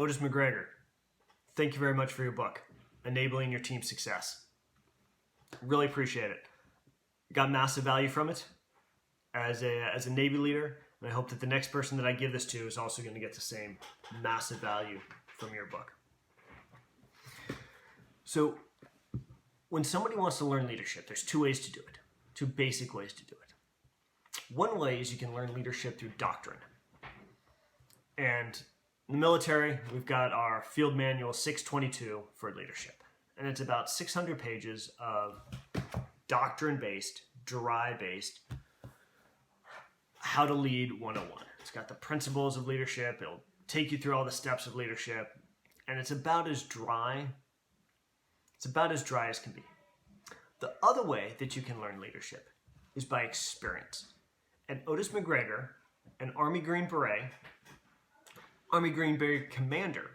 Otis McGregor, thank you very much for your book, Enabling Your Team's Success. Really appreciate it. Got massive value from it as a Navy leader, and I hope that the next person that I give this to is also going to get the same massive value from your book. So when somebody wants to learn leadership, there's two ways to do it, two basic ways to do it. One way is you can learn leadership through doctrine. And in the military, we've got our field manual 622 for leadership. And it's about 600 pages of doctrine-based, dry-based, how to lead 101. It's got the principles of leadership. It'll take you through all the steps of leadership. And it's about as dry as can be. The other way that you can learn leadership is by experience. And Otis McGregor, an Army Green Beret, Army Green Beret commander,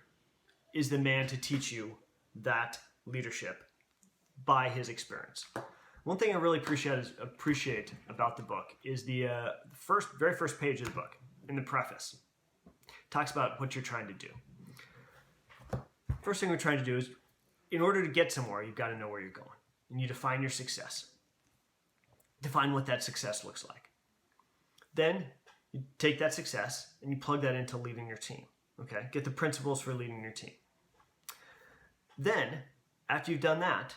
is the man to teach you that leadership by his experience. One thing I really appreciate about the book is the very first page of the book, in the preface. It talks about what you're trying to do. First thing we're trying to do is, in order to get somewhere, you've got to know where you're going. You need to define your success. Define what that success looks like. Then you take that success and you plug that into leading your team. Okay? Get the principles for leading your team. Then, after you've done that,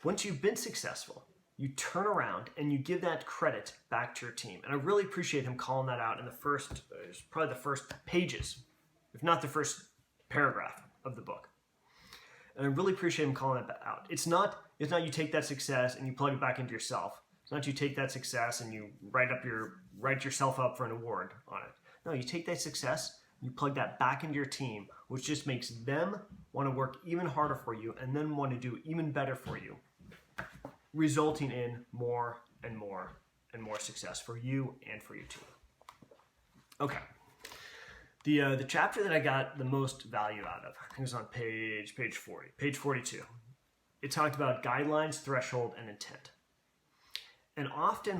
once you've been successful, you turn around and you give that credit back to your team. And I really appreciate him calling that out in probably the first pages, if not the first paragraph of the book. And I really appreciate him calling that out. It's not you take that success and you plug it back into yourself. It's not you take that success and you write yourself up for an award on it. No, you take that success, you plug that back into your team, which just makes them want to work even harder for you and then want to do even better for you, resulting in more and more and more success for you and for your team. Okay. The chapter that I got the most value out of, I think it was on page 40, page 42. It talked about guidelines, threshold, and intent. And often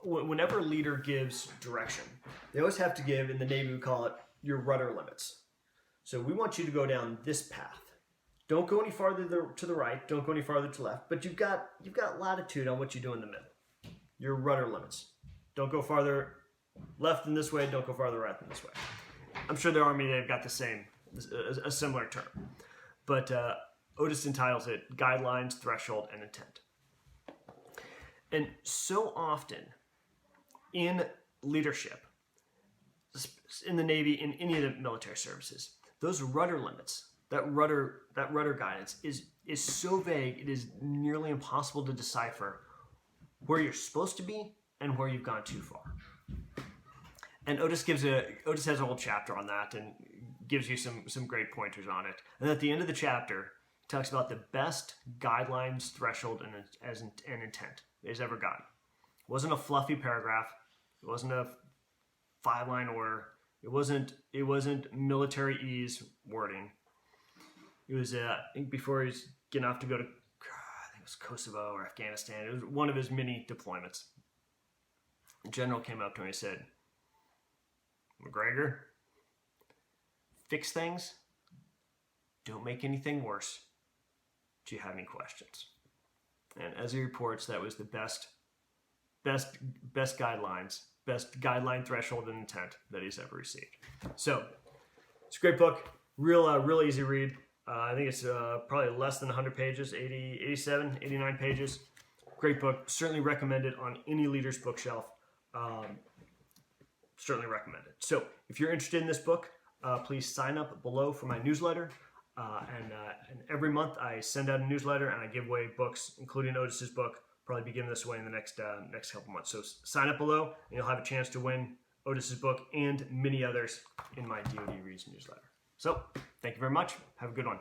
whenever a leader gives direction, they always have to give, in the Navy we call it, your rudder limits. So we want you to go down this path. Don't go any farther to the right, don't go any farther to the left, but you've got latitude on what you do in the middle. Your rudder limits. Don't go farther left in this way, don't go farther right in this way. I'm sure the Army, they've got a similar term. But Otis entitles it Guidelines, Threshold, and Intent. And so often in leadership, in the Navy, in any of the military services, those rudder limits, that rudder guidance is so vague, it is nearly impossible to decipher where you're supposed to be and where you've gone too far. And Otis has a whole chapter on that and gives you some great pointers on it. And at the end of the chapter, he talks about the best guidelines, threshold, and intent he's ever gotten. It wasn't a fluffy paragraph. It wasn't a 5-line order. It wasn't military ease wording. It was I think before he was getting off to go to, I think it was Kosovo or Afghanistan. It was one of his many deployments. The general came up to him and he said, McGregor, fix things. Don't make anything worse. Do you have any questions? And as he reports, that was the best guidelines, best guideline, threshold, and intent that he's ever received. So it's a great book, real easy read. I think it's probably less than 100 pages, 80, 87, 89 pages. Great book. Certainly recommend it on any leader's bookshelf. Certainly recommend it. So if you're interested in this book, please sign up below for my newsletter. And every month I send out a newsletter and I give away books, including Otis's book. Probably be giving this away in the next couple months. So sign up below and you'll have a chance to win Otis's book and many others in my DoD Reads newsletter. So thank you very much. Have a good one.